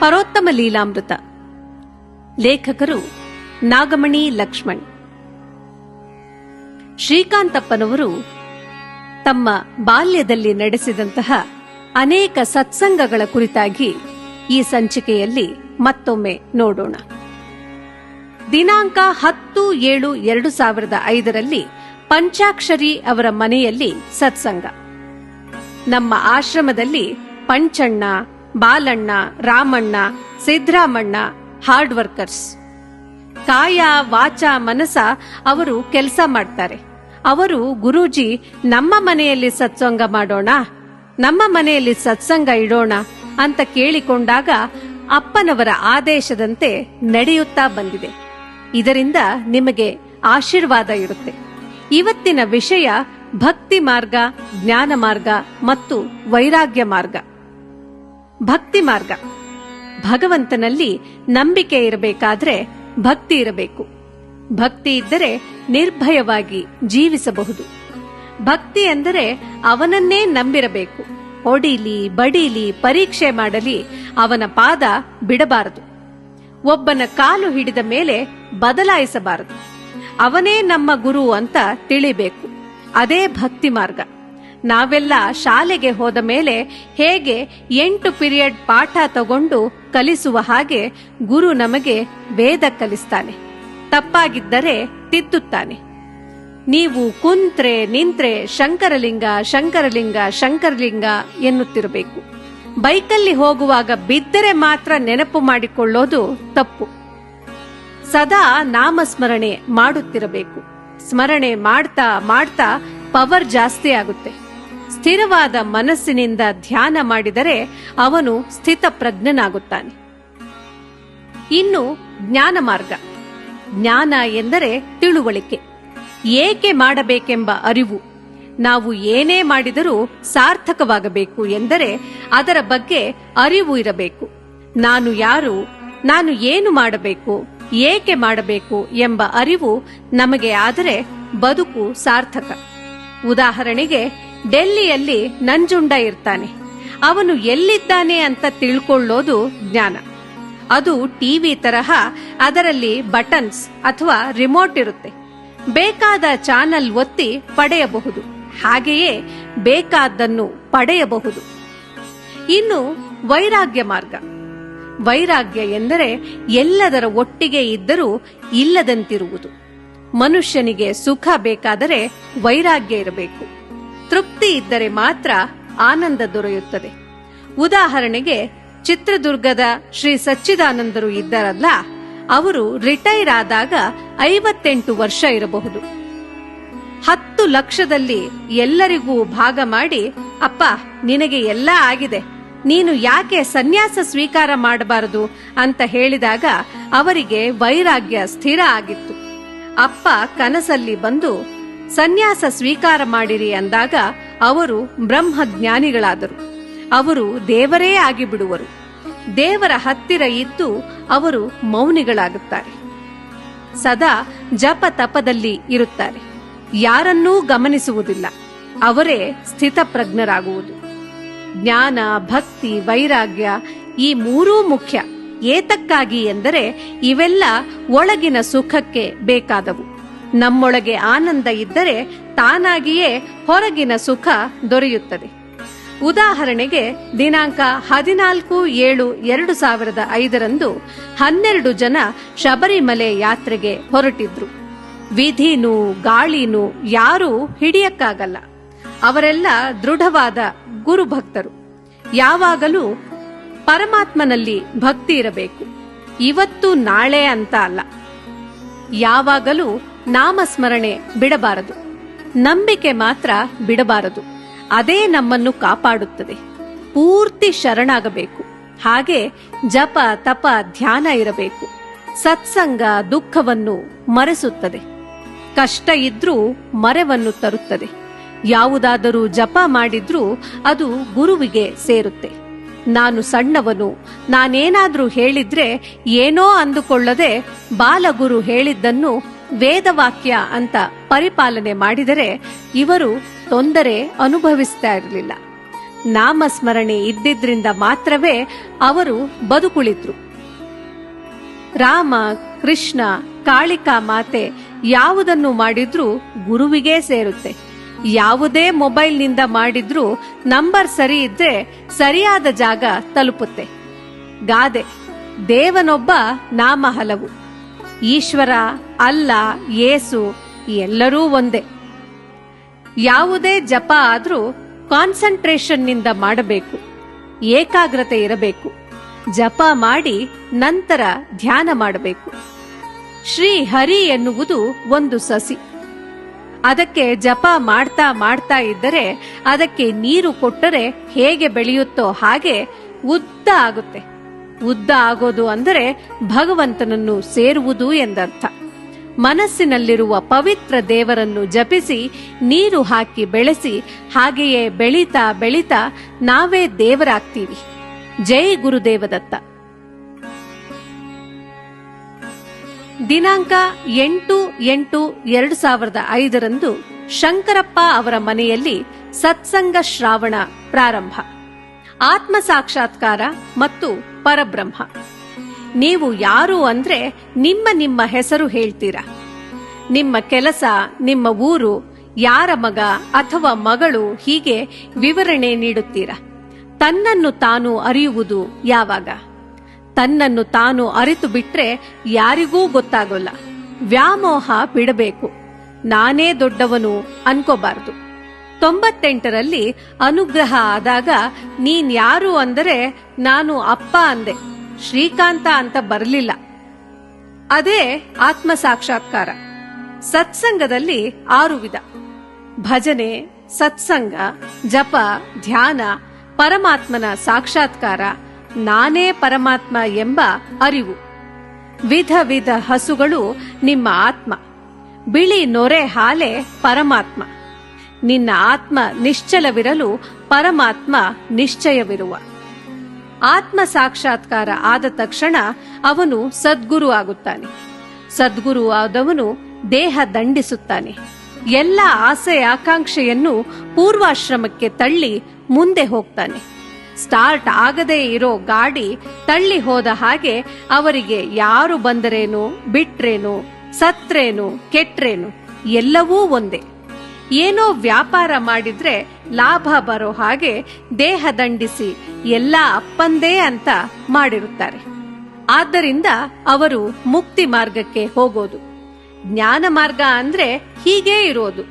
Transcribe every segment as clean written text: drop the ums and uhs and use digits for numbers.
ಪರೋತ್ತಮ ಲೀಲಾಮೃತ. ಲೇಖಕರು ನಾಗಮಣಿ ಲಕ್ಷ್ಮಣ್. ಶ್ರೀಕಾಂತಪ್ಪನವರು ತಮ್ಮ ಬಾಲ್ಯದಲ್ಲಿ ನಡೆಸಿದಂತಹ ಅನೇಕ ಸತ್ಸಂಗಗಳ ಕುರಿತಾಗಿ ಈ ಸಂಚಿಕೆಯಲ್ಲಿ ಮತ್ತೊಮ್ಮೆ ನೋಡೋಣ. ದಿನಾಂಕ 10/7/2005 ಪಂಚಾಕ್ಷರಿ ಅವರ ಮನೆಯಲ್ಲಿ ಸತ್ಸಂಗ. ನಮ್ಮ ಆಶ್ರಮದಲ್ಲಿ ಪಂಚಣ್ಣ, ಬಾಲಣ್ಣ, ರಾಮಣ್ಣ, ಸಿದ್ದರಾಮಣ್ಣ ಹಾರ್ಡ್ ವರ್ಕರ್ಸ್. ಕಾಯ ವಾಚ ಮನಸ ಅವರು ಕೆಲಸ ಮಾಡ್ತಾರೆ. ಅವರು ಗುರೂಜಿ ನಮ್ಮ ಮನೆಯಲ್ಲಿ ಸತ್ಸಂಗ ಮಾಡೋಣ, ನಮ್ಮ ಮನೆಯಲ್ಲಿ ಸತ್ಸಂಗ ಇಡೋಣ ಅಂತ ಕೇಳಿಕೊಂಡಾಗ ಅಪ್ಪನವರ ಆದೇಶದಂತೆ ನಡೆಯುತ್ತಾ ಬಂದಿದೆ. ಇದರಿಂದ ನಿಮಗೆ ಆಶೀರ್ವಾದ ಇರುತ್ತೆ. ಇವತ್ತಿನ ವಿಷಯ ಭಕ್ತಿ ಮಾರ್ಗ, ಜ್ಞಾನ ಮಾರ್ಗ ಮತ್ತು ವೈರಾಗ್ಯ ಮಾರ್ಗ. ಭಕ್ತಿ ಮಾರ್ಗ. ಭಗವಂತನಲ್ಲಿ ನಂಬಿಕೆ ಇರಬೇಕಾದ್ರೆ ಭಕ್ತಿ ಇರಬೇಕು. ಭಕ್ತಿ ಇದ್ದರೆ ನಿರ್ಭಯವಾಗಿ ಜೀವಿಸಬಹುದು. ಭಕ್ತಿ ಎಂದರೆ ಅವನನ್ನೇ ನಂಬಿರಬೇಕು. ಹೊಡಿಲಿ ಬಡೀಲಿ ಪರೀಕ್ಷೆ ಮಾಡಲಿ ಅವನ ಪಾದ ಬಿಡಬಾರದು. ಒಬ್ಬನ ಕಾಲು ಹಿಡಿದ ಮೇಲೆ ಬದಲಾಯಿಸಬಾರದು. ಅವನೇ ನಮ್ಮ ಗುರು ಅಂತ ತಿಳಿಬೇಕು. ಅದೇ ಭಕ್ತಿ ಮಾರ್ಗ. ನಾವೆಲ್ಲ ಶಾಲೆಗೆ ಹೋದ ಮೇಲೆ ಹೇಗೆ 8 ಪೀರಿಯಡ್ ಪಾಠ ತಗೊಂಡು ಕಲಿಸುವ ಹಾಗೆ ಗುರು ನಮಗೆ ವೇದ ಕಲಿಸ್ತಾನೆ. ತಪ್ಪಾಗಿದ್ದರೆ ತಿದ್ದುತ್ತಾನೆ. ನೀವು ಕುಂತ್ರೆ ನಿಂತ್ರೆ ಶಂಕರಲಿಂಗ ಶಂಕರಲಿಂಗ ಶಂಕರಲಿಂಗ ಎನ್ನುತ್ತಿರಬೇಕು. ಬೈಕಲ್ಲಿ ಹೋಗುವಾಗ ಬಿದ್ದರೆ ಮಾತ್ರ ನೆನಪು ಮಾಡಿಕೊಳ್ಳೋದು ತಪ್ಪು. ಸದಾ ನಾಮಸ್ಮರಣೆ ಮಾಡುತ್ತಿರಬೇಕು. ಸ್ಮರಣೆ ಮಾಡ್ತಾ ಮಾಡ್ತಾ ಪವರ್ ಜಾಸ್ತಿ ಆಗುತ್ತೆ. ಸ್ಥಿರವಾದ ಮನಸ್ಸಿನಿಂದ ಧ್ಯಾನ ಮಾಡಿದರೆ ಅವನು ಸ್ಥಿತಪ್ರಜ್ಞನಾಗುತ್ತಾನೆ. ಇನ್ನು ಜ್ಞಾನ ಮಾರ್ಗ. ಜ್ಞಾನ ಎಂದರೆ ತಿಳುವಳಿಕೆ, ಏಕೆ ಮಾಡಬೇಕೆಂಬ ಅರಿವು. ನಾವು ಏನೇ ಮಾಡಿದರೂ ಸಾರ್ಥಕವಾಗಬೇಕು ಎಂದರೆ ಅದರ ಬಗ್ಗೆ ಅರಿವು ಇರಬೇಕು. ನಾನು ಯಾರು, ನಾನು ಏನು ಮಾಡಬೇಕು, ಏಕೆ ಮಾಡಬೇಕು ಎಂಬ ಅರಿವು ನಮಗೆ ಆದರೆ ಬದುಕು ಸಾರ್ಥಕ. ಉದಾಹರಣೆಗೆ, ಡೆಲ್ಲಿಯಲ್ಲಿ ನಂಜುಂಡ ಇರ್ತಾನೆ. ಅವನು ಎಲ್ಲಿದ್ದಾನೆ ಅಂತ ತಿಳ್ಕೊಳ್ಳೋದು ಜ್ಞಾನ. ಅದು ಟಿವಿ ತರಹ ಅದರಲ್ಲಿ ಬಟನ್ಸ್ ಅಥವಾ ರಿಮೋಟ್ ಇರುತ್ತೆ. ಬೇಕಾದ ಚಾನಲ್ ಒತ್ತಿ ಪಡೆಯಬಹುದು. ಹಾಗೆಯೇ ಬೇಕಾದ್ದನ್ನು ಪಡೆಯಬಹುದು. ಇನ್ನು ವೈರಾಗ್ಯ ಮಾರ್ಗ. ವೈರಾಗ್ಯ ಎಂದರೆ ಎಲ್ಲದರ ಒಟ್ಟಿಗೆ ಇದ್ದರೂ ಇಲ್ಲದಂತಿರುವುದು. ಮನುಷ್ಯನಿಗೆ ಸುಖ ಬೇಕಾದರೆ ವೈರಾಗ್ಯ ಇರಬೇಕು. ತೃಪ್ತಿ ಇದ್ದರೆ ಮಾತ್ರ ಆನಂದ ದೊರೆಯುತ್ತದೆ. ಉದಾಹರಣೆಗೆ, ಚಿತ್ರದುರ್ಗದ ಶ್ರೀ ಸಚ್ಚಿದಾನಂದರು ಇದ್ದಾರಲ್ಲ, ಅವರು ರಿಟೈರ್ ಆದಾಗ 58 ವರ್ಷ ಇರಬಹುದು. 10 ಲಕ್ಷದಲ್ಲಿ ಎಲ್ಲರಿಗೂ ಭಾಗ ಮಾಡಿ, ಅಪ್ಪ ನಿನಗೆ ಎಲ್ಲ ಆಗಿದೆ, ನೀನು ಯಾಕೆ ಸನ್ಯಾಸ ಸ್ವೀಕಾರ ಮಾಡಬಾರದು ಅಂತ ಹೇಳಿದಾಗ ಅವರಿಗೆ ವೈರಾಗ್ಯ ಸ್ಥಿರ ಆಗಿತ್ತು. ಅಪ್ಪ ಕನಸಲ್ಲಿ ಬಂದು ಸನ್ಯಾಸ ಸ್ವೀಕಾರ ಮಾಡಿರಿ ಅಂದಾಗ ಅವರು ಬ್ರಹ್ಮಜ್ಞಾನಿಗಳಾದರು. ಅವರು ದೇವರೇ ಆಗಿಬಿಡುವರು. ದೇವರ ಹತ್ತಿರ ಇದ್ದು ಅವರು ಮೌನಿಗಳಾಗುತ್ತಾರೆ. ಸದಾ ಜಪ ತಪದಲ್ಲಿ ಇರುತ್ತಾರೆ. ಯಾರನ್ನೂ ಗಮನಿಸುವುದಿಲ್ಲ. ಅವರೇ ಸ್ಥಿತಪ್ರಜ್ಞರಾಗುವುದು. ಜ್ಞಾನ, ಭಕ್ತಿ, ವೈರಾಗ್ಯ ಈ ಮೂರೂ ಮುಖ್ಯ. ಏತಕ್ಕಾಗಿ ಎಂದರೆ ಇವೆಲ್ಲ ಒಳಗಿನ ಸುಖಕ್ಕೆ ಬೇಕಾದವು. ನಮ್ಮೊಳಗೆ ಆನಂದ ಇದ್ದರೆ ತಾನಾಗಿಯೇ ಹೊರಗಿನ ಸುಖ ದೊರೆಯುತ್ತದೆ. ಉದಾಹರಣೆಗೆ, ದಿನಾಂಕ 14/7/2005 12 ಜನ ಶಬರಿಮಲೆ ಯಾತ್ರೆಗೆ ಹೊರಟಿದ್ರು. ವಿಧಿನೂ ಗಾಳಿನೂ ಯಾರೂ ಹಿಡಿಯಕ್ಕಾಗಲ್ಲ. ಅವರೆಲ್ಲ ದೃಢವಾದ ಗುರುಭಕ್ತರು. ಯಾವಾಗಲೂ ಪರಮಾತ್ಮನಲ್ಲಿ ಭಕ್ತಿ ಇರಬೇಕು. ಇವತ್ತು ನಾಳೆ ಅಂತ ಅಲ್ಲ. ಯಾವಾಗಲೂ ನಾಮಸ್ಮರಣೆ ಬಿಡಬಾರದು. ನಂಬಿಕೆ ಮಾತ್ರ ಬಿಡಬಾರದು. ಅದೇ ನಮ್ಮನ್ನು ಕಾಪಾಡುತ್ತದೆ. ಪೂರ್ತಿ ಶರಣಾಗಬೇಕು. ಹಾಗೆ ಜಪ ತಪ ಧ್ಯಾನ ಇರಬೇಕು. ಸತ್ಸಂಗ ದುಃಖವನ್ನು ಮರೆಸುತ್ತದೆ. ಕಷ್ಟ ಇದ್ರೂ ಮರೆವನ್ನು ತರುತ್ತದೆ. ಯಾವುದಾದರೂ ಜಪ ಮಾಡಿದ್ರೂ ಅದು ಗುರುವಿಗೆ ಸೇರುತ್ತೆ. ನಾನು ಸಣ್ಣವನು, ನಾನೇನಾದ್ರೂ ಹೇಳಿದ್ರೆ ಏನೋ ಅಂದುಕೊಳ್ಳದೆ ಬಾಲಗುರು ಹೇಳಿದ್ದನ್ನು ವೇದವಾಕ್ಯ ಅಂತ ಪರಿಪಾಲನೆ ಮಾಡಿದರೆ ಇವರು ತೊಂದರೆ ಅನುಭವಿಸ್ತಾ ಇರಲಿಲ್ಲ. ನಾಮಸ್ಮರಣೆ ಇದ್ದಿದ್ರಿಂದ ಮಾತ್ರವೇ ಅವರು ಬದುಕುಳಿದ್ರು. ರಾಮ, ಕೃಷ್ಣ, ಕಾಳಿಕಾ ಮಾತೆ ಯಾವುದನ್ನು ಮಾಡಿದ್ರೂ ಗುರುವಿಗೇ ಸೇರುತ್ತೆ. ಯಾವುದೇ ಮೊಬೈಲ್ನಿಂದ ಮಾಡಿದ್ರೂ ನಂಬರ್ ಸರಿ ಇದ್ರೆ ಸರಿಯಾದ ಜಾಗ ತಲುಪುತ್ತೆ. ಗಾದೆ, ದೇವನೊಬ್ಬ ನಾಮ ಹಲವು. ಈಶ್ವರ, ಅಲ್ಲ, ಯೇಸು ಎಲ್ಲರೂ ಒಂದೇ. ಯಾವುದೇ ಜಪ ಆದ್ರೂ ಕಾನ್ಸಂಟ್ರೇಷನ್ನಿಂದ ಮಾಡಬೇಕು, ಏಕಾಗ್ರತೆ ಇರಬೇಕು. ಜಪ ಮಾಡಿ ನಂತರ ಧ್ಯಾನ ಮಾಡಬೇಕು. ಶ್ರೀ ಹರಿ ಎನ್ನುವುದು ಒಂದು ಸಸಿ. ಅದಕ್ಕೆ ಜಪ ಮಾಡ್ತಾ ಮಾಡ್ತಾ ಇದ್ದರೆ ಅದಕ್ಕೆ ನೀರು ಕೊಟ್ಟರೆ ಹೇಗೆ ಬೆಳೆಯುತ್ತೋ ಹಾಗೆ ಉದ್ದ ಆಗುತ್ತೆ. ಉದ್ದ ಆಗೋದು ಅಂದರೆ ಭಗವಂತನನ್ನು ಸೇರುವುದು ಎಂದರ್ಥ. ಮನಸ್ಸಿನಲ್ಲಿರುವ ಪವಿತ್ರ ದೇವರನ್ನು ಜಪಿಸಿ ನೀರು ಹಾಕಿ ಬೆಳೆಸಿ ಹಾಗೆಯೇ ಬೆಳೀತಾ ಬೆಳೀತಾ ನಾವೇ ದೇವರಾಗ್ತೀವಿ. ಜೈ ಗುರುದೇವದತ್ತ. ದಿನಾಂಕ 8/8/2005 ಶಂಕರಪ್ಪ ಅವರ ಮನೆಯಲ್ಲಿ ಸತ್ಸಂಗ ಶ್ರಾವಣ ಪ್ರಾರಂಭ. ಆತ್ಮ ಸಾಕ್ಷಾತ್ಕಾರ ಮತ್ತು ಪರಬ್ರಹ್ಮ. ನೀವು ಯಾರು ಅಂದ್ರೆ ನಿಮ್ಮ ನಿಮ್ಮ ಹೆಸರು ಹೇಳ್ತೀರಾ. ನಿಮ್ಮ ಕೆಲಸ, ನಿಮ್ಮ ಊರು, ಯಾರ ಮಗ ಅಥವಾ ಮಗಳು, ಹೀಗೆ ವಿವರಣೆ ನೀಡುತ್ತೀರಾ. ತನ್ನನ್ನು ತಾನು ಅರಿಯುವುದು ಯಾವಾಗ? ತನ್ನನ್ನು ತಾನು ಅರಿತು ಬಿಟ್ರೆ ಯಾರಿಗೂ ಗೊತ್ತಾಗೋಲ್ಲ. ವ್ಯಾಮೋಹ ಬಿಡಬೇಕು. ನಾನೇ ದೊಡ್ಡವನು ಅನ್ಕೋಬಾರದು. 98ರಲ್ಲಿ ಅನುಗ್ರಹ ಆದಾಗ ನೀನ್ ಯಾರು ಅಂದರೆ ನಾನು ಅಪ್ಪ ಅಂದೆ, ಶ್ರೀಕಾಂತ ಅಂತ ಬರಲಿಲ್ಲ. ಅದೇ ಆತ್ಮ ಸಾಕ್ಷಾತ್ಕಾರ. ಸತ್ಸಂಗದಲ್ಲಿ 6 ವಿಧ: ಭಜನೆ, ಸತ್ಸಂಗ, ಜಪ, ಧ್ಯಾನ, ಪರಮಾತ್ಮನ ಸಾಕ್ಷಾತ್ಕಾರ, ನಾನೇ ಪರಮಾತ್ಮ ಎಂಬ ಅರಿವು. ವಿಧ ವಿಧ ಹಸುಗಳು ನಿಮ್ಮ ಆತ್ಮ. ಬಿಳಿ ನೊರೆ ಹಾಲೆ ಪರಮಾತ್ಮ. ನಿನ್ನ ಆತ್ಮ ನಿಶ್ಚಲವಿರಲು ಪರಮಾತ್ಮ ನಿಶ್ಚಯವಿರುವ. ಆತ್ಮ ಸಾಕ್ಷಾತ್ಕಾರ ಆದ ತಕ್ಷಣ ಅವನು ಸದ್ಗುರು ಆಗುತ್ತಾನೆ. ಸದ್ಗುರು ಆದವನು ದೇಹ ದಂಡಿಸುತ್ತಾನೆ. ಎಲ್ಲ ಆಸೆ ಆಕಾಂಕ್ಷೆಯನ್ನು ಪೂರ್ವಾಶ್ರಮಕ್ಕೆ ತಳ್ಳಿ ಮುಂದೆ ಹೋಗ್ತಾನೆ. ಸ್ಟಾರ್ಟ್ ಆಗದೇ ಇರೋ ಗಾಡಿ ತಳ್ಳಿ ಹೋದ ಹಾಗೆ ಅವರಿಗೆ ಯಾರು ಬಂದರೇನು, ಬಿಟ್ರೇನು, ಸತ್ರೇನು, ಕೆಟ್ರೇನು ಎಲ್ಲವೂ ಒಂದೇ. ಏನೋ ವ್ಯಾಪಾರ ಮಾಡಿದ್ರೆ ಲಾಭ ಬರೋ ಹಾಗೆ ದೇಹ ದಂಡಿಸಿ ಎಲ್ಲ ಅಪ್ಪಂದೇ ಅಂತ ಮಾಡಿರುತ್ತಾರೆ. ಆದ್ದರಿಂದ ಅವರು ಮುಕ್ತಿ ಮಾರ್ಗಕ್ಕೆ ಹೋಗೋದು. ಜ್ಞಾನ ಮಾರ್ಗ ಅಂದ್ರೆ ಹೀಗೇ ಇರೋದು.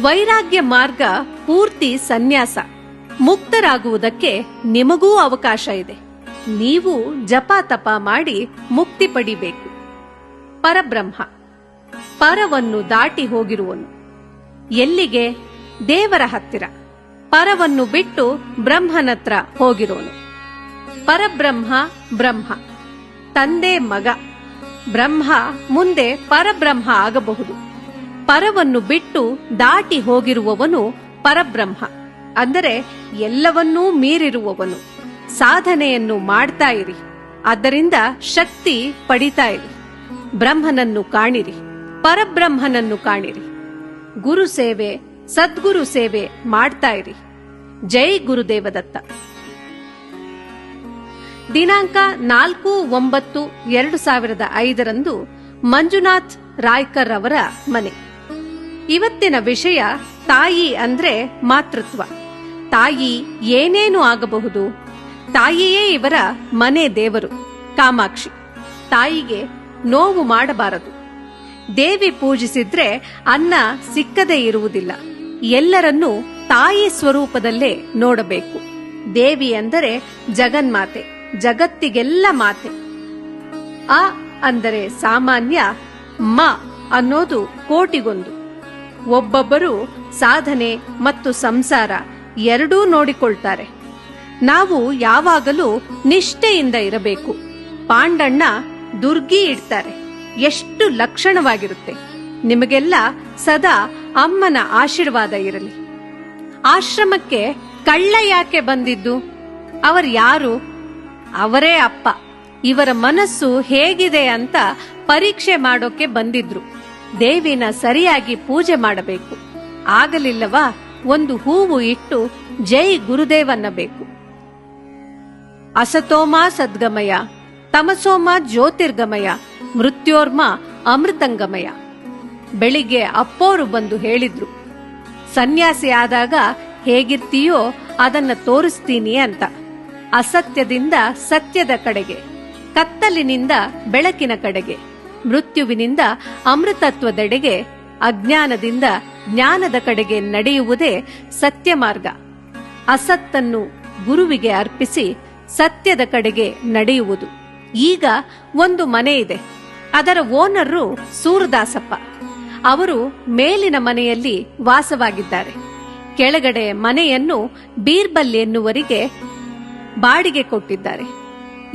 ವೈರಾಗ್ಯ ಮಾರ್ಗ ಪೂರ್ತಿ ಸನ್ಯಾಸ. ಮುಕ್ತರಾಗುವುದಕ್ಕೆ ನಿಮಗೂ ಅವಕಾಶ ಇದೆ. ನೀವು ಜಪ ತಪ ಮಾಡಿ ಮುಕ್ತಿ ಪಡಿಬೇಕು. ಪರಬ್ರಹ್ಮ, ಪರವನ್ನು ದಾಟಿ ಹೋಗಿರುವನು. ಎಲ್ಲಿಗೆ? ದೇವರ ಹತ್ತಿರ. ಪರವನ್ನು ಬಿಟ್ಟು ಬ್ರಹ್ಮನತ್ರ ಹೋಗಿರೋನು. ಪರಬ್ರಹ್ಮ ಬ್ರಹ್ಮ, ತಂದೆ ಮಗ. ಬ್ರಹ್ಮ ಮುಂದೆ ಪರಬ್ರಹ್ಮ ಆಗಬಹುದು. ಪರವನ್ನು ಬಿಟ್ಟು ದಾಟಿ ಹೋಗಿರುವವನು ಪರಬ್ರಹ್ಮ, ಅಂದರೆ ಎಲ್ಲವನ್ನೂ ಮೀರಿರುವವನು. ಸಾಧನೆಯನ್ನು ಮಾಡ್ತಾ ಇರಿ, ಆದ್ದರಿಂದ ಶಕ್ತಿ ಪಡಿತಾ ಇರಿ. ಬ್ರಹ್ಮನನ್ನು ಕಾಣಿರಿ, ಪರಬ್ರಹ್ಮನನ್ನು ಕಾಣಿರಿ. ಗುರು ಸೇವೆ, ಸದ್ಗುರು ಸೇವೆ ಮಾಡ್ತಾ ಇರಿ. ಜೈ ಗುರುದೇವದತ್ತ. ದಿನಾಂಕ 4/9/2005 ಮಂಜುನಾಥ್ ರಾಯ್ಕರ್ ಅವರ ಮನೆ. ಇವತ್ತಿನ ವಿಷಯ ತಾಯಿ ಅಂದ್ರೆ ಮಾತೃತ್ವ. ತಾಯಿ ಏನೇನು ಆಗಬಹುದು. ತಾಯಿಯೇ ಇವರ ಮನೆ ದೇವರು, ಕಾಮಾಕ್ಷಿ. ತಾಯಿಗೆ ನೋವು ಮಾಡಬಾರದು. ದೇವಿ ಪೂಜಿಸಿದ್ರೆ ಅನ್ನ ಸಿಕ್ಕದೇ ಇರುವುದಿಲ್ಲ. ಎಲ್ಲರನ್ನೂ ತಾಯಿ ಸ್ವರೂಪದಲ್ಲೇ ನೋಡಬೇಕು. ದೇವಿ ಅಂದರೆ ಜಗನ್ಮಾತೆ, ಜಗತ್ತಿಗೆಲ್ಲ ಮಾತೆ. ಅ ಅಂದರೆ ಸಾಮಾನ್ಯ, ಮ ಅನ್ನೋದು ಕೋಟಿಗೊಂದು. ಒಬ್ಬೊಬ್ಬರು ಸಾಧನೆ ಮತ್ತು ಸಂಸಾರ ಎರಡೂ ನೋಡಿಕೊಳ್ತಾರೆ. ನಾವು ಯಾವಾಗಲೂ ನಿಷ್ಠೆಯಿಂದ ಇರಬೇಕು. ಪಾಂಡಣ್ಣ ದುರ್ಗಿ ಇಡ್ತಾರೆ, ಎಷ್ಟು ಲಕ್ಷಣವಾಗಿರುತ್ತೆ. ನಿಮಗೆಲ್ಲ ಸದಾ ಅಮ್ಮನ ಆಶೀರ್ವಾದ ಇರಲಿ. ಆಶ್ರಮಕ್ಕೆ ಕಳ್ಳ ಯಾಕೆ ಬಂದಿದ್ದು? ಅವರು ಯಾರು? ಅವರೇ ಅಪ್ಪ. ಇವರ ಮನಸ್ಸು ಹೇಗಿದೆ ಅಂತ ಪರೀಕ್ಷೆ ಮಾಡೋಕೆ ಬಂದಿದ್ರು. ದೇವಿನ ಸರಿಯಾಗಿ ಪೂಜೆ ಮಾಡಬೇಕು. ಆಗಲಿಲ್ಲವಾ ಒಂದು ಹೂವು ಇಟ್ಟು ಜೈ ಗುರುದೇವನ್ನಬೇಕು. ಅಸತೋಮ ಸದ್ಗಮಯ, ತಮಸೋಮ ಜ್ಯೋತಿರ್ಗಮಯ, ಮೃತ್ಯೋರ್ಮ ಅಮೃತಂಗಮಯ. ಬೆಳಿಗ್ಗೆ ಅಪ್ಪೋರು ಬಂದು ಹೇಳಿದ್ರು, ಸನ್ಯಾಸಿ ಆದಾಗ ಹೇಗಿರ್ತೀಯೋ ಅದನ್ನ ತೋರಿಸ್ತೀನಿ ಅಂತ. ಅಸತ್ಯದಿಂದ ಸತ್ಯದ ಕಡೆಗೆ, ಕತ್ತಲಿನಿಂದ ಬೆಳಕಿನ ಕಡೆಗೆ, ಮೃತ್ಯುವಿನಿಂದ ಅಮೃತತ್ವದೆಡೆಗೆ, ಅಜ್ಞಾನದಿಂದ ಜ್ಞಾನದ ಕಡೆಗೆ ನಡೆಯುವುದೇ ಸತ್ಯ ಮಾರ್ಗ. ಅಸತ್ತನ್ನು ಗುರುವಿಗೆ ಅರ್ಪಿಸಿ ಸತ್ಯದ ಕಡೆಗೆ ನಡೆಯುವುದು. ಈಗ ಒಂದು ಮನೆ ಇದೆ. ಅದರ ಓನರು ಸೂರದಾಸಪ್ಪ. ಅವರು ಮೇಲಿನ ಮನೆಯಲ್ಲಿ ವಾಸವಾಗಿದ್ದಾರೆ. ಕೆಳಗಡೆ ಮನೆಯನ್ನು ಬೀರ್ಬಲ್ ಎನ್ನುವರಿಗೆ ಬಾಡಿಗೆ ಕೊಟ್ಟಿದ್ದಾರೆ.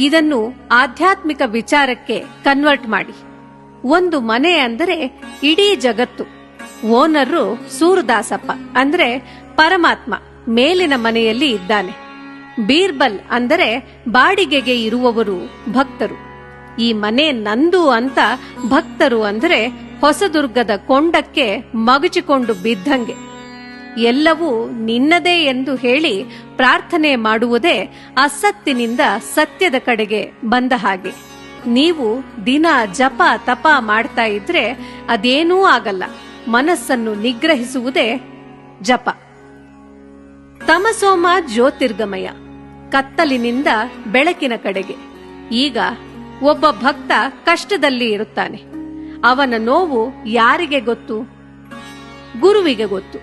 ಇದನ್ನು ಆಧ್ಯಾತ್ಮಿಕ ವಿಚಾರಕ್ಕೆ ಕನ್ವರ್ಟ್ ಮಾಡಿ. ಒಂದು ಮನೆ ಅಂದರೆ ಇಡೀ ಜಗತ್ತು. ಓನರು ಸೂರದಾಸಪ್ಪ ಅಂದ್ರೆ ಪರಮಾತ್ಮ ಮೇಲಿನ ಮನೆಯಲ್ಲಿ ಇದ್ದಾನೆ. ಬೀರ್ಬಲ್ ಅಂದರೆ ಬಾಡಿಗೆಗೆ ಇರುವವರು ಭಕ್ತರು. ಈ ಮನೆ ನಂದು ಅಂತ ಭಕ್ತರು ಅಂದರೆ ಹೊಸದುರ್ಗದ ಕೊಂಡಕ್ಕೆ ಮಗುಚಿಕೊಂಡು ಬಿದ್ದಂಗೆ. ಎಲ್ಲವೂ ನಿನ್ನದೇ ಎಂದು ಹೇಳಿ ಪ್ರಾರ್ಥನೆ ಮಾಡುವುದೇ ಅಸತ್ತಿನಿಂದ ಸತ್ಯದ ಕಡೆಗೆ ಬಂದ ಹಾಗೆ. ನೀವು ದಿನ ಜಪ ತಪ ಮಾಡ್ತಾ ಇದ್ರೆ ಅದೇನೂ ಆಗಲ್ಲ. ಮನಸ್ಸನ್ನು ನಿಗ್ರಹಿಸುವುದೇ ಜಪ. ತಮಸೋಮ ಜ್ಯೋತಿರ್ಗಮಯ, ಕತ್ತಲಿನಿಂದ ಬೆಳಕಿನ ಕಡೆಗೆ. ಈಗ ಒಬ್ಬ ಭಕ್ತ ಕಷ್ಟದಲ್ಲಿ ಇರುತ್ತಾನೆ. ಅವನ ನೋವು ಯಾರಿಗೆ ಗೊತ್ತು? ಗುರುವಿಗೆ ಗೊತ್ತು.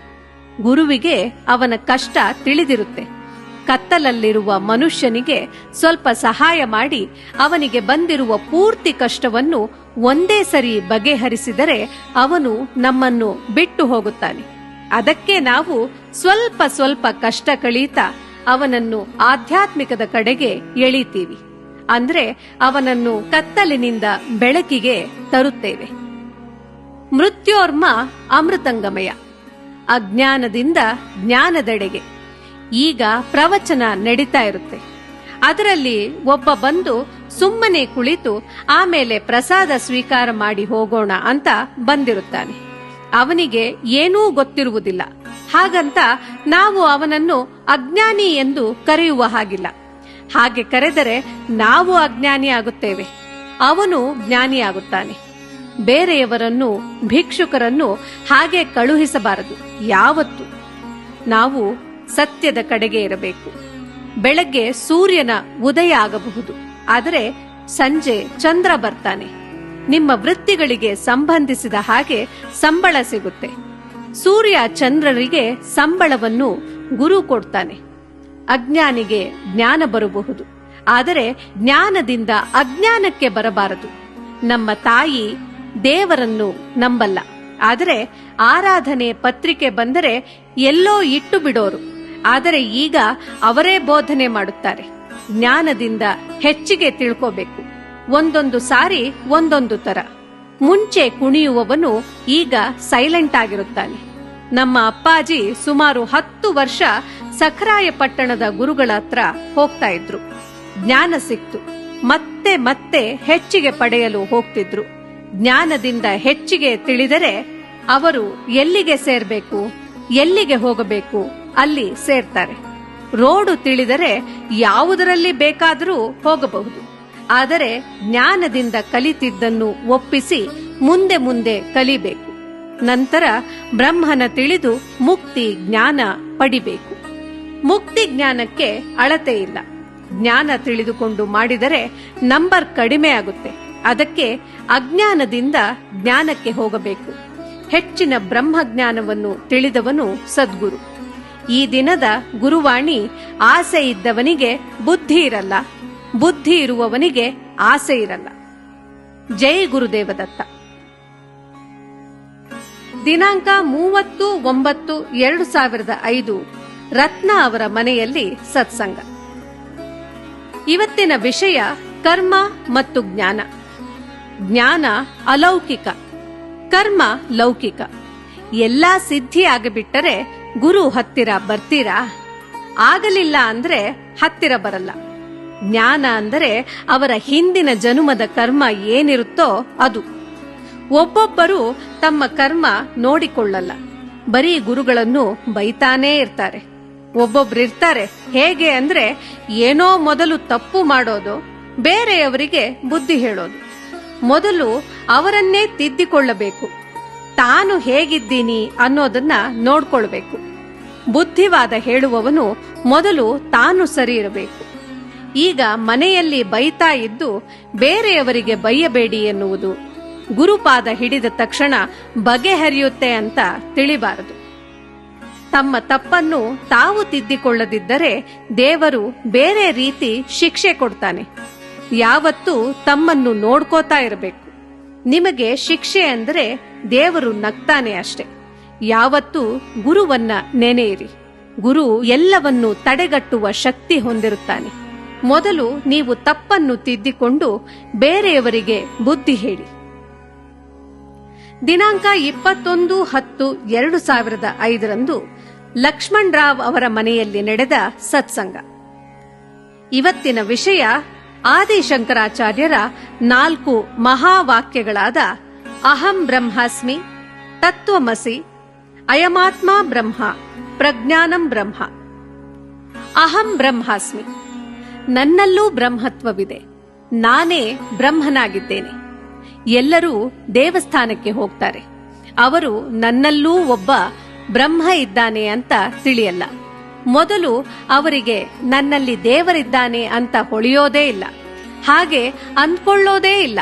ಗುರುವಿಗೆ ಅವನ ಕಷ್ಟ ತಿಳಿದಿರುತ್ತೆ. ಕತ್ತಲಲ್ಲಿರುವ ಮನುಷ್ಯನಿಗೆ ಸ್ವಲ್ಪ ಸಹಾಯ ಮಾಡಿ ಅವನಿಗೆ ಬಂದಿರುವ ಪೂರ್ತಿ ಕಷ್ಟವನ್ನು ಒಂದೇ ಸರಿ ಬಗೆಹರಿಸಿದರೆ ಅವನು ನಮ್ಮನ್ನು ಬಿಟ್ಟು ಹೋಗುತ್ತಾನೆ. ಅದಕ್ಕೆ ನಾವು ಸ್ವಲ್ಪ ಸ್ವಲ್ಪ ಕಷ್ಟ ಕಳೀತಾ ಅವನನ್ನು ಆಧ್ಯಾತ್ಮಿಕದ ಕಡೆಗೆ ಎಳೀತೀವಿ. ಅಂದ್ರೆ ಅವನನ್ನು ಕತ್ತಲಿನಿಂದ ಬೆಳಕಿಗೆ ತರುತ್ತೇವೆ. ಮೃತ್ಯೋರ್ಮ ಅಮೃತಂಗಮಯ, ಅಜ್ಞಾನದಿಂದ ಜ್ಞಾನದೆಡೆಗೆ. ಈಗ ಪ್ರವಚನ ನಡೀತಾ ಇರುತ್ತೆ. ಅದರಲ್ಲಿ ಒಬ್ಬ ಬಂದು ಸುಮ್ಮನೆ ಕುಳಿತು ಆಮೇಲೆ ಪ್ರಸಾದ ಸ್ವೀಕಾರ ಮಾಡಿ ಹೋಗೋಣ ಅಂತ ಬಂದಿರುತ್ತಾನೆ. ಅವನಿಗೆ ಏನೂ ಗೊತ್ತಿರುವುದಿಲ್ಲ. ಹಾಗಂತ ನಾವು ಅವನನ್ನು ಅಜ್ಞಾನಿ ಎಂದು ಕರೆಯುವ ಹಾಗಿಲ್ಲ. ಹಾಗೆ ಕರೆದರೆ ನಾವು ಅಜ್ಞಾನಿ ಆಗುತ್ತೇವೆ, ಅವನು ಜ್ಞಾನಿಯಾಗುತ್ತಾನೆ. ಬೇರೆಯವರನ್ನು, ಭಿಕ್ಷುಕರನ್ನು ಹಾಗೆ ಕಳುಹಿಸಬಾರದು ಯಾವತ್ತು. ನಾವು ಸತ್ಯದ ಕಡೆಗೆ ಇರಬೇಕು. ಬೆಳಗ್ಗೆ ಸೂರ್ಯನ ಉದಯ ಆಗಬಹುದು, ಆದರೆ ಸಂಜೆ ಚಂದ್ರ ಬರ್ತಾನೆ. ನಿಮ್ಮ ವೃತ್ತಿಗಳಿಗೆ ಸಂಬಂಧಿಸಿದ ಹಾಗೆ ಸಂಬಳ ಸಿಗುತ್ತೆ. ಸೂರ್ಯ ಚಂದ್ರರಿಗೆ ಸಂಬಳವನ್ನು ಗುರು ಕೊಡ್ತಾನೆ. ಅಜ್ಞಾನಿಗೆ ಜ್ಞಾನ ಬರಬಹುದು, ಆದರೆ ಜ್ಞಾನದಿಂದ ಅಜ್ಞಾನಕ್ಕೆ ಬರಬಾರದು. ನಮ್ಮ ತಾಯಿ ದೇವರನ್ನು ನಂಬಲ್ಲ, ಆದರೆ ಆರಾಧನೆ ಪತ್ರಿಕೆ ಬಂದರೆ ಎಲ್ಲೋ ಇಟ್ಟು ಬಿಡೋರು. ಆದರೆ ಈಗ ಅವರೇ ಬೋಧನೆ ಮಾಡುತ್ತಾರೆ. ಜ್ಞಾನದಿಂದ ಹೆಚ್ಚಿಗೆ ತಿಳ್ಕೋಬೇಕು. ಒಂದೊಂದು ಸಾರಿ ಒಂದೊಂದು ತರ. ಮುಂಚೆ ಕುಣಿಯುವವನು ಈಗ ಸೈಲೆಂಟ್ ಆಗಿರುತ್ತಾನೆ. ನಮ್ಮ ಅಪ್ಪಾಜಿ ಸುಮಾರು 10 ವರ್ಷ ಸಖರಾಯ ಪಟ್ಟಣದ ಗುರುಗಳ ಹತ್ರ ಹೋಗ್ತಾ ಇದ್ರು. ಜ್ಞಾನ ಸಿಕ್ತು. ಮತ್ತೆ ಮತ್ತೆ ಹೆಚ್ಚಿಗೆ ಪಡೆಯಲು ಹೋಗ್ತಿದ್ರು. ಜ್ಞಾನದಿಂದ ಹೆಚ್ಚಿಗೆ ತಿಳಿದರೆ ಅವರು ಎಲ್ಲಿಗೆ ಸೇರ್ಬೇಕು, ಎಲ್ಲಿಗೆ ಹೋಗಬೇಕು ಅಲ್ಲಿ ಸೇರ್ತಾರೆ. ರೋಡು ತಿಳಿದರೆ ಯಾವುದರಲ್ಲಿ ಬೇಕಾದರೂ ಹೋಗಬಹುದು. ಆದರೆ ಜ್ಞಾನದಿಂದ ಕಲಿತಿದ್ದನ್ನು ಒಪ್ಪಿಸಿ ಮುಂದೆ ಮುಂದೆ ಕಲಿಬೇಕು. ನಂತರ ಬ್ರಹ್ಮನ ತಿಳಿದು ಮುಕ್ತಿ ಜ್ಞಾನ ಪಡಿಬೇಕು. ಮುಕ್ತಿ ಜ್ಞಾನಕ್ಕೆ ಅಳತೆ ಇಲ್ಲ. ಜ್ಞಾನ ತಿಳಿದುಕೊಂಡು ಮಾಡಿದರೆ ನಂಬರ್ ಕಡಿಮೆ ಆಗುತ್ತೆ. ಅದಕ್ಕೆ ಅಜ್ಞಾನದಿಂದ ಜ್ಞಾನಕ್ಕೆ ಹೋಗಬೇಕು. ಹೆಚ್ಚಿನ ಬ್ರಹ್ಮಜ್ಞಾನವನ್ನು ತಿಳಿದವನು ಸದ್ಗುರು. ಈ ದಿನದ ಗುರುವಾಣಿ, ಆಸೆ ಇದ್ದವನಿಗೆ ಬುದ್ಧಿ ಇರಲ್ಲ, ಬುದ್ಧಿ ಇರುವವನಿಗೆ ಆಸೆ ಇರಲ್ಲ. ಜೈ ಗುರುದೇವದತ್ತ. ದಿನಾಂಕ 30/9/2005 ರತ್ನ ಅವರ ಮನೆಯಲ್ಲಿ ಸತ್ಸಂಗ. ಇವತ್ತಿನ ವಿಷಯ ಕರ್ಮ ಮತ್ತು ಜ್ಞಾನ. ಜ್ಞಾನ ಅಲೌಕಿಕ, ಕರ್ಮ ಲೌಕಿಕ. ಎಲ್ಲಾ ಸಿದ್ಧಿ ಆಗಿಬಿಟ್ಟರೆ ಗುರು ಹತ್ತಿರ ಬರ್ತೀರಾ? ಆಗಲಿಲ್ಲ ಅಂದ್ರೆ ಹತ್ತಿರ ಬರಲ್ಲ. ಜ್ಞಾನ ಅಂದರೆ ಅವರ ಹಿಂದಿನ ಜನುಮದ ಕರ್ಮ ಏನಿರುತ್ತೋ ಅದು. ಒಬ್ಬೊಬ್ಬರು ತಮ್ಮ ಕರ್ಮ ನೋಡಿಕೊಳ್ಳಲ್ಲ. ಬರೀ ಗುರುಗಳನ್ನು ಬೈತಾನೇ ಇರ್ತಾರೆ. ಒಬ್ಬೊಬ್ರಿರ್ತಾರೆ ಹೇಗೆ ಅಂದ್ರೆ ಏನೋ ಮೊದಲು ತಪ್ಪು ಮಾಡೋದು, ಬೇರೆಯವರಿಗೆ ಬುದ್ಧಿ ಹೇಳೋದು. ಮೊದಲು ಅವರನ್ನೇ ತಿದ್ದಿಕೊಳ್ಳಬೇಕು, ತಾನು ಹೇಗಿದ್ದೀನಿ ಅನ್ನೋದನ್ನ ನೋಡ್ಕೊಳ್ಬೇಕು. ಬುದ್ಧಿವಾದ ಹೇಳುವವನು ಮೊದಲು ತಾನು ಸರಿ ಇರಬೇಕು. ಈಗ ಮನೆಯಲ್ಲಿ ಬೈತಾ ಇದ್ದು ಬೇರೆಯವರಿಗೆ ಬೈಯಬೇಡಿ ಎನ್ನುವುದು, ಗುರುಪಾದ ಹಿಡಿದ ತಕ್ಷಣ ಬಗೆಹರಿಯುತ್ತೆ ಅಂತ ತಿಳಿಬಾರದು. ತಮ್ಮ ತಪ್ಪನ್ನು ತಾವು ತಿದ್ದಿಕೊಳ್ಳದಿದ್ದರೆ ದೇವರು ಬೇರೆ ರೀತಿ ಶಿಕ್ಷೆ ಕೊಡ್ತಾನೆ. ಯಾವತ್ತೂ ತಮ್ಮನ್ನು ನೋಡ್ಕೋತಾ ಇರಬೇಕು. ನಿಮಗೆ ಶಿಕ್ಷೆ ಅಂದರೆ ದೇವರು ನಗ್ತಾನೆ ಅಷ್ಟೆ. ಯಾವತ್ತೂ ಗುರುವನ್ನ ನೆನೆಯಿರಿ. ಗುರು ಎಲ್ಲವನ್ನೂ ತಡೆಗಟ್ಟುವ ಶಕ್ತಿ ಹೊಂದಿರುತ್ತಾನೆ. ಮೊದಲು ನೀವು ತಪ್ಪನ್ನು ತಿದ್ದಿಕೊಂಡು ಬೇರೆಯವರಿಗೆ ಬುದ್ಧಿ ಹೇಳಿ. ದಿನಾಂಕ 21-10-2005 ಲಕ್ಷ್ಮಣ್ ರಾವ್ ಅವರ ಮನೆಯಲ್ಲಿ ನಡೆದ ಸತ್ಸಂಗ. ಇವತ್ತಿನ ವಿಷಯ ಆದಿಶಂಕರಾಚಾರ್ಯರ 4 ಮಹಾವಾಕ್ಯಗಳಾದ ಅಹಂ ಬ್ರಹ್ಮಾಸ್ಮಿ, ತತ್ವಮಸಿ, ಅಯಮಾತ್ಮ ಬ್ರಹ್ಮ, ಪ್ರಜ್ಞಾನಂ ಬ್ರಹ್ಮ. ಅಹಂ ಬ್ರಹ್ಮಾಸ್ಮಿ, ನನ್ನಲ್ಲೂ ಬ್ರಹ್ಮತ್ವವಿದೆ, ನಾನೇ ಬ್ರಹ್ಮನಾಗಿದ್ದೇನೆ. ಎಲ್ಲರೂ ದೇವಸ್ಥಾನಕ್ಕೆ ಹೋಗ್ತಾರೆ, ಅವರು ನನ್ನಲ್ಲೂ ಒಬ್ಬ ಬ್ರಹ್ಮ ಇದ್ದಾನೆ ಅಂತ ತಿಳಿಯಲ್ಲ. ಮೊದಲು ಅವರಿಗೆ ನನ್ನಲ್ಲಿ ದೇವರಿದ್ದಾನೆ ಅಂತ ಹೊಳೆಯೋದೇ ಇಲ್ಲ, ಹಾಗೆ ಅಂದ್ಕೊಳ್ಳೋದೇ ಇಲ್ಲ.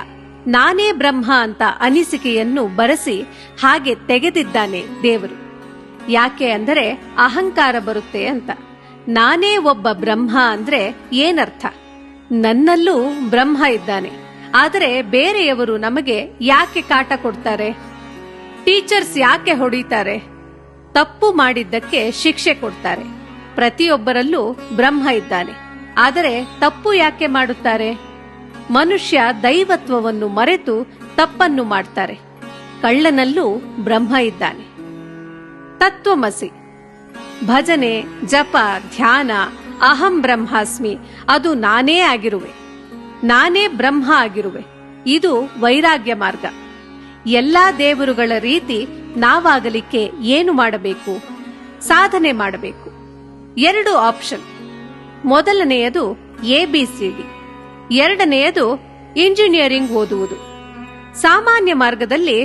ನಾನೇ ಬ್ರಹ್ಮ ಅಂತ ಅನಿಸಿಕೆಯನ್ನು ಬರೆಸಿ ಹಾಗೆ ತೆಗೆದಿದ್ದಾನೆ ದೇವರು. ಯಾಕೆ ಅಂದರೆ ಅಹಂಕಾರ ಬರುತ್ತೆ ಅಂತ. ನಾನೇ ಒಬ್ಬ ಬ್ರಹ್ಮ ಅಂದ್ರೆ ಏನರ್ಥ? ನನ್ನಲ್ಲೂ ಬ್ರಹ್ಮ ಇದ್ದಾನೆ. ಆದರೆ ಬೇರೆಯವರು ನಮಗೆ ಯಾಕೆ ಕಾಟ ಕೊಡ್ತಾರೆ? ಟೀಚರ್ಸ್ ಯಾಕೆ ಹೊಡಿತಾರೆ? ತಪ್ಪು ಮಾಡಿದ್ದಕ್ಕೆ ಶಿಕ್ಷೆ ಕೊಡ್ತಾರೆ. ಪ್ರತಿಯೊಬ್ಬರಲ್ಲೂ ಬ್ರಹ್ಮ ಇದ್ದಾನೆ, ಆದರೆ ತಪ್ಪು ಯಾಕೆ ಮಾಡುತ್ತಾರೆ? ಮನುಷ್ಯ ದೈವತ್ವವನ್ನು ಮರೆತು ತಪ್ಪನ್ನು ಮಾಡ್ತಾರೆ. ಕಳ್ಳನಲ್ಲೂ ಬ್ರಹ್ಮ ಇದ್ದಾನೆ. ತತ್ವಮಸಿ, ಭಜನೆ, ಜಪ, ಧ್ಯಾನ, ಅಹಂ ಬ್ರಹ್ಮಾಸ್ಮಿ, ಅದು ನಾನೇ ಆಗಿರುವೆ, ನಾನೇ ಬ್ರಹ್ಮ ಆಗಿರುವೆ. ಇದು ವೈರಾಗ್ಯ ಮಾರ್ಗ. ಎಲ್ಲಾ ದೇವರುಗಳ ರೀತಿ ನಾವಾಗಲಿಕ್ಕೆ ಏನು ಮಾಡಬೇಕು? ಸಾಧನೆ ಮಾಡಬೇಕು. 2 ಆಪ್ಷನ್. ಮೊದಲನೆಯದು ABCD, ಎರಡನೆಯದು ಇಂಜಿನಿಯರಿಂಗ್ ಓದುವುದು. ಸಾಮಾನ್ಯ ಮಾರ್ಗದಲ್ಲಿ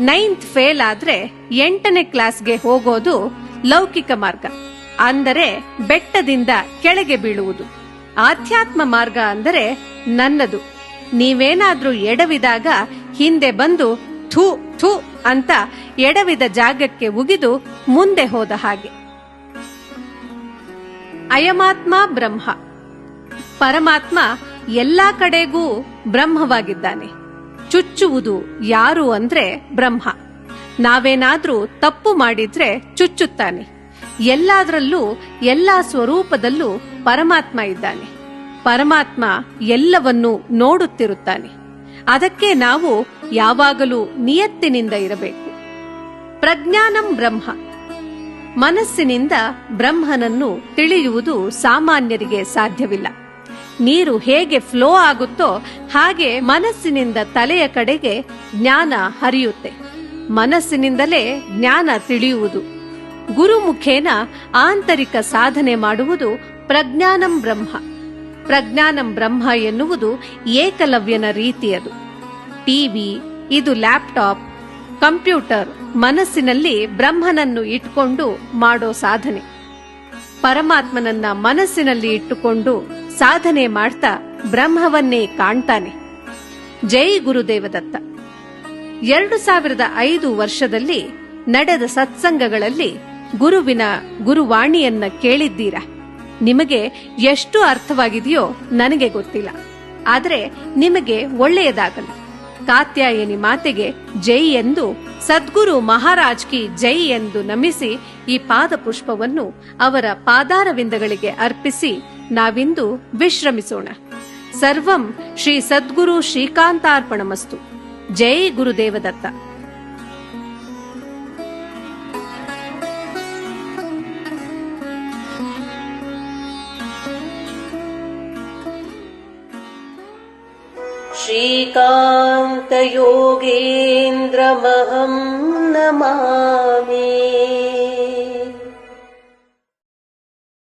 9th ಫೇಲ್ ಆದ್ರೆ 8ನೇ ಕ್ಲಾಸ್ಗೆ ಹೋಗೋದು ಲೌಕಿಕ ಮಾರ್ಗ, ಅಂದರೆ ಬೆಟ್ಟದಿಂದ ಕೆಳಗೆ ಬೀಳುವುದು. ಆಧ್ಯಾತ್ಮ ಮಾರ್ಗ ಅಂದರೆ ನನ್ನದು. ನೀವೇನಾದ್ರೂ ಎಡವಿದಾಗ ಹಿಂದೆ ಬಂದು ಥೂ ಥೂ ಅಂತ ಎಡವಿದ ಜಾಗಕ್ಕೆ ಉಗಿದು ಮುಂದೆ ಹೋದ ಹಾಗೆ. ಅಯಮಾತ್ಮ ಬ್ರಹ್ಮ, ಪರಮಾತ್ಮ ಎಲ್ಲಾ ಕಡೆಗೂ ಬ್ರಹ್ಮವಾಗಿದ್ದಾನೆ. ಚುಚ್ಚುವುದು ಯಾರು ಅಂದ್ರೆ ಬ್ರಹ್ಮ. ನಾವೇನಾದ್ರೂ ತಪ್ಪು ಮಾಡಿದ್ರೆ ಚುಚ್ಚುತ್ತಾನೆ. ಎಲ್ಲಾದ್ರಲ್ಲೂ ಎಲ್ಲಾ ಸ್ವರೂಪದಲ್ಲೂ ಪರಮಾತ್ಮ ಇದ್ದಾನೆ. ಪರಮಾತ್ಮ ಎಲ್ಲವನ್ನೂ ನೋಡುತ್ತಿರುತ್ತಾನೆ. ಅದಕ್ಕೆ ನಾವು ಯಾವಾಗಲೂ ನಿಯತ್ತಿನಿಂದ ಇರಬೇಕು. ಪ್ರಜ್ಞಾನಂ ಬ್ರಹ್ಮ, ಮನಸ್ಸಿನಿಂದ ಬ್ರಹ್ಮನನ್ನು ತಿಳಿಯುವುದು ಸಾಮಾನ್ಯರಿಗೆ ಸಾಧ್ಯವಿಲ್ಲ. ನೀರು ಹೇಗೆ ಫ್ಲೋ ಆಗುತ್ತೋ ಹಾಗೆ ಮನಸ್ಸಿನಿಂದ ತಲೆಯ ಕಡೆಗೆ ಜ್ಞಾನ ಹರಿಯುತ್ತೆ. ಮನಸ್ಸಿನಿಂದಲೇ ಜ್ಞಾನ ತಿಳಿಯುವುದು. ಗುರುಮುಖೇನ ಆಂತರಿಕ ಸಾಧನೆ ಮಾಡುವುದು ಪ್ರಜ್ಞಾನಂ ಬ್ರಹ್ಮ. ಪ್ರಜ್ಞಾನಂ ಬ್ರಹ್ಮ ಎನ್ನುವುದು ಏಕಲವ್ಯನ ರೀತಿಯದು. ಟಿವಿ, ಇದು ಲ್ಯಾಪ್ಟಾಪ್, ಕಂಪ್ಯೂಟರ್ ಮನಸ್ಸಿನಲ್ಲಿ ಬ್ರಹ್ಮನನ್ನು ಇಟ್ಟುಕೊಂಡು ಮಾಡೋ ಸಾಧನೆ. ಪರಮಾತ್ಮನನ್ನ ಮನಸ್ಸಿನಲ್ಲಿ ಇಟ್ಟುಕೊಂಡು ಸಾಧನೆ ಮಾಡ್ತಾ ಬ್ರಹ್ಮವನ್ನೇ ಕಾಣ್ತಾನೆ. ಜೈ ಗುರುದೇವದತ್ತ. 2005 ವರ್ಷದಲ್ಲಿ ನಡೆದ ಸತ್ಸಂಗಗಳಲ್ಲಿ ಗುರುವಿನ ಗುರುವಾಣಿಯನ್ನ ಕೇಳಿದ್ದೀರಾ? ನಿಮಗೆ ಎಷ್ಟು ಅರ್ಥವಾಗಿದೆಯೋ ನನಗೆ ಗೊತ್ತಿಲ್ಲ, ಆದರೆ ನಿಮಗೆ ಒಳ್ಳೆಯದಾಗಲಿ. ಕಾತ್ಯಾಯನಿ ಮಾತೆಗೆ ಜೈ ಎಂದು, ಸದ್ಗುರು ಮಹಾರಾಜ್ ಕಿ ಜೈ ಎಂದು ನಮಿಸಿ ಈ ಪಾದಪುಷ್ಪವನ್ನು ಅವರ ಪಾದಾರವಿಂದಗಳಿಗೆ ಅರ್ಪಿಸಿ ನಾವಿಂದು ವಿಶ್ರಮಿಸೋಣ. ಸರ್ವಂ ಶ್ರೀ ಸದ್ಗುರು ಶ್ರೀಕಾಂತಾರ್ಪಣಮಸ್ತು. ಜೈ ಗುರುದೇವದತ್ತ. ಶ್ರೀಕಾಂತ ಯೋಗೇಂದ್ರಮಹಂ ನಮಾಮಿ.